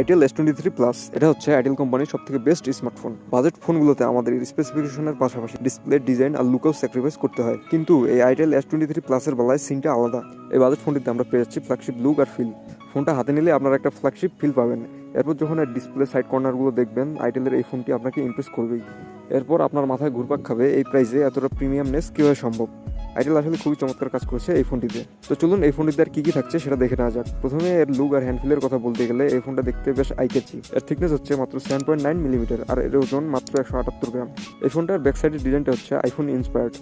itel s23 plus এটা হচ্ছে itel কোম্পানির সবথেকে বেস্ট স্মার্টফোন। বাজেট ফোনগুলোতে আমাদের স্পেসিফিকেশনের পাশাপাশি ডিসপ্লে ডিজাইন আর লুকও স্যাক্রিফাইস করতে হয়, কিন্তু এই itel s23 প্লাসের বেলায় সিনটা আলাদা। এই বাজেট ফোনটিতে আমরা পেয়ে যাচ্ছি ফ্ল্যাগশিপ লুক আর ফিল। ফোনটা হাতে নিলে আপনারা একটা ফ্ল্যাগশিপ ফিল পাবেন। এরপর যখন এর ডিসপ্লে সাইড কর্নারগুলো দেখবেন, আইটেলের এই ফোনটি আপনাকে ইমপ্রেস করবেই। এরপর আপনার মাথায় ঘুরপাক খাবে এই প্রাইসে এতটা প্রিমিয়ামনেস কীভাবে সম্ভব। আইটেল আসলে খুবই চমৎকার কাজ করেছে এই ফোনটিতে। তো চলুন এই ফোনটিতে আর কী থাকছে সেটা দেখে নেওয়া যাক। প্রথমে এর লুক আর হ্যান্ডফিলের কথা বলতে গেলে এই ফোনটা দেখতে বেশ আইকেচি। এর থিকনেস হচ্ছে মাত্র 7.9 মিলিমিটার আর এর ওজন মাত্র 178 গ্রাম। এই ফোনটার ব্যাক সাইডের ডিজাইনটা হচ্ছে আইফোন ইন্সপায়ার্ড।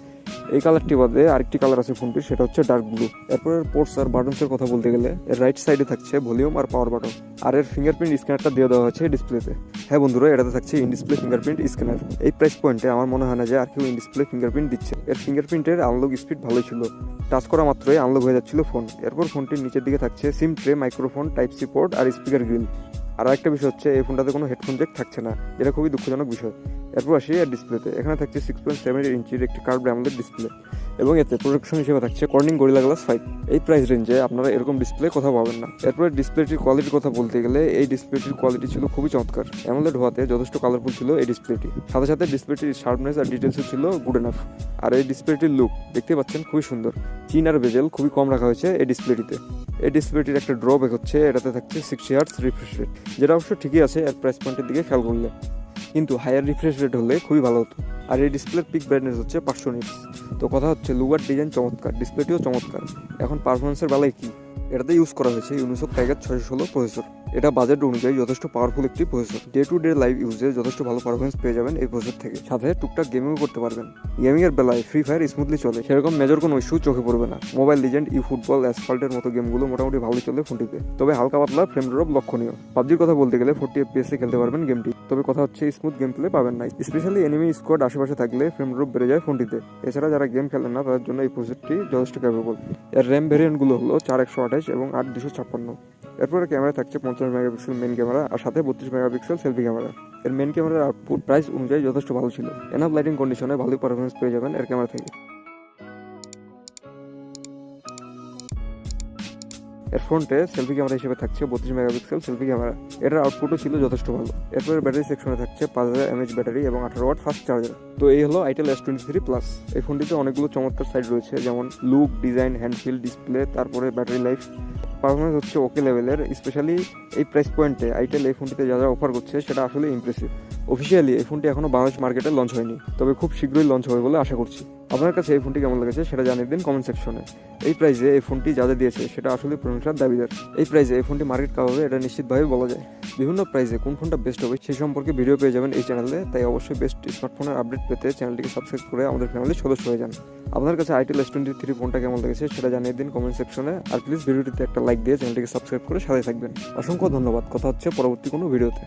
এই কালারটি বাদে আরেকটি কালার আছে ফোনটির, সেটা হচ্ছে ডার্ক ব্লু। এরপর এর পোর্টস আর বাটনসের কথা বলতে গেলে এর রাইট সাইডে থাকছে ভলিউম আর পাওয়ার বাটন, আর এর ফিঙ্গারপ্রিন্ট স্ক্যানারটা দিয়ে দেওয়া হয়েছে ডিসপ্লেতে। হ্যাঁ বন্ধুরা, এটাতে থাকছে ইন ডিসপ্লে ফিঙ্গারপ্রিন্ট স্ক্যানার। এই প্রাইস পয়েন্টে আমার মনে হয় না যে আর কেউ ইন ডিসপ্লে ফিঙ্গারপ্রিন্ট দিচ্ছে। এর ফিঙ্গারপ্রিন্টের আনলক স্পিড ভালোই ছিল, টাচ করা মাত্রই আনলক হয়ে যাচ্ছিল ফোন। এরপর ফোনটির নিচের দিকে থাকছে SIM tray, microphone, type C port আর স্পিকার গ্রিল। আর একটা বিষয় হচ্ছে এই ফোনটাতে কোনো হেডফোন জ্যাক থাকছে না, যেটা খুবই দুঃখজনক বিষয়। এরপর আসি এর ডিসপ্লেতে। এখানে থাকছে 6.7 ইঞ্চির একটি কার্ভড অ্যামোলেড ডিসপ্লে এবং এতে প্রোটেকশন হিসেবে থাকছে কর্নিং গরিলা গ্লাস 5। এই প্রাইস রেঞ্জে আপনারা এরকম ডিসপ্লে কোথাও পাবেন না। এরপর ডিসপ্লেটির কোয়ালিটির কথা বলতে গেলে এই ডিসপ্লেটির কোয়ালিটি ছিল খুবই চমৎকার। অ্যামোলেড হওয়াতে যথেষ্ট কালারফুল ছিল এই ডিসপ্লেটি, সাথে সাথে ডিসপ্লেটির শার্পনেস আর ডিটেলসও ছিল গুড এনাফ। আর এই ডিসপ্লেটির লুক দেখতে পাচ্ছেন খুবই সুন্দর। চিন আর বেজেল খুবই কম রাখা হয়েছে এই ডিসপ্লেটিতে। এই ডিসপ্লেটির একটা ড্রব্যাক হচ্ছে এটাতে থাকছে 60 হার্টজ রিফ্রেশ রেট, যেটা অবশ্য ঠিকই আছে এর প্রাইস পয়েন্টের দিকে খেয়াল করলে, কিন্তু হায়ার রিফ্রেশ রেট হলে খুবই ভালো হতো। আর এই ডিসপ্লের পিক ব্রাইটনেস হচ্ছে 500 নিটস। তো কথা হচ্ছে লুক আর ডিজাইন চমৎকার, ডিসপ্লেটিও চমৎকার। এখন পারফরমেন্সের বেলায় কি, এটাতে ইউজ করা হয়েছে ইউনিসক টাইগার 616 প্রসেসর। এটা বাজেট অনুযায়ী যথেষ্ট পাওয়ারফুল একটি processor. Day to day live ইউজে যথেষ্ট ভালো পারফরমেন্স পেয়ে যাবেন এই প্রসেসর থেকে, সাথে টুকটাক গেমিংও করতে পারবেন। গেমিং এর বেলায় ফ্রি ফায়ার স্মুথলি চলে, সেরকম মেজর কোনো ইস্যু চোখে পড়বে না। মোবাইল লিজেন্ড, ই ফুটবল, অ্যাসফাল্টের মতো গেমগুলো মোটামুটি ভালোই চলে ফোনটিতে, তবে হালকা পাতলা ফ্রেম ড্রপ লক্ষণীয়। পাবজির কথা বলতে গেলে 40 FPS এ খেলতে পারবেন গেমটি, তবে কথা হচ্ছে স্মুথ গেম প্লে পাবেন না, স্পেশালি এনিমি স্কোয়াড আশেপাশে থাকলে ফ্রেম ড্রপ বেড়ে যায় ফোনটিতে। এছাড়া যারা গেম খেলেন না তাদের জন্য এই প্রসেসরটি যথেষ্ট ক্যাপেবল। এর র্যাম ভেরিয়েন্টগুলো হলো 4128 এবং 8256। এরপরে ক্যামেরা থাকছে 50 মেগাপিক্সেল মেন ক্যামেরা আর সাথে 32 মেগাপিক্সেল সেলফি ক্যামেরা। এর মেন ক্যামেরার আউটপুট প্রাইস অনুযায়ী যথেষ্ট ভালো ছিল। এনাফ লাইটিং কন্ডিশনে ভালো পারফরমেন্স পেয়ে যাবেন এর ক্যামেরা থেকে। এর ফ্রন্টে সেলফি ক্যামেরা হিসেবে থাকছে 32 মেগাপিক্সেল সেলফি ক্যামেরা। এটার আউটপুটও ছিল যথেষ্ট ভালো। এরপরে ব্যাটারি সেকশনে থাকছে 5000 mAh ব্যাটারি এবং 18 ওয়াট ফাস্ট চার্জার। তো এই হলো itel s23 প্লাস। এই ফোনটিতে অনেকগুলো চমৎকার সাইড রয়েছে, যেমন লুক, ডিজাইন, হ্যান্ডফিল, ডিসপ্লে, তারপরে ব্যাটারি লাইফ। পারফরমেন্স হচ্ছে ওকে লেভেলের। স্পেশালি এই প্রাইস পয়েন্টে আইটেল এই ফোনটিতে যা যা অফার করছে সেটা আসলে ইমপ্রেসিভ। অফিসিয়ালি এই ফোনটি এখনো বাংলাদেশ মার্কেটে লঞ্চ হয়নি, তবে খুব শীঘ্রই লঞ্চ হবে বলে আশা করছি। আপনার কাছে এই ফোনটি কেমন লেগেছে সেটা জানিয়ে দিন কমেন্ট সেকশনে। এই প্রাইসে এই ফোনটি যা যা দিয়েছে সেটা আসলে প্রশংসার দাবিদার। এই প্রাইসে এই ফোনটি মার্কেট কাভাবে এটা নিশ্চিতভাবে বলা যায়। বিভিন্ন প্রাইসে কোন ফোনটা বেস্ট হবে সেই সম্পর্কে ভিডিও পেয়ে যাবেন এই চ্যানেলে, তাই অবশ্যই বেস্ট স্মার্টফোনের আপডেট পেতে চ্যানেলটিকে সাবস্ক্রাইব করে আমাদের ফ্যামিলির সদস্য হয়ে যান। আপনার কাছে itel s23 ফোনটা কেমন লেগেছে সেটা জানিয়ে দিন কমেন্ট সেকশনে। আর প্লিজ ভিডিওটিতে একটা লাইক দিয়ে চ্যানেলটিকে সাবস্ক্রাইব করে সাথে থাকবেন। অসংখ্য ধন্যবাদ। কথা হচ্ছে পরবর্তী কোনো ভিডিওতে।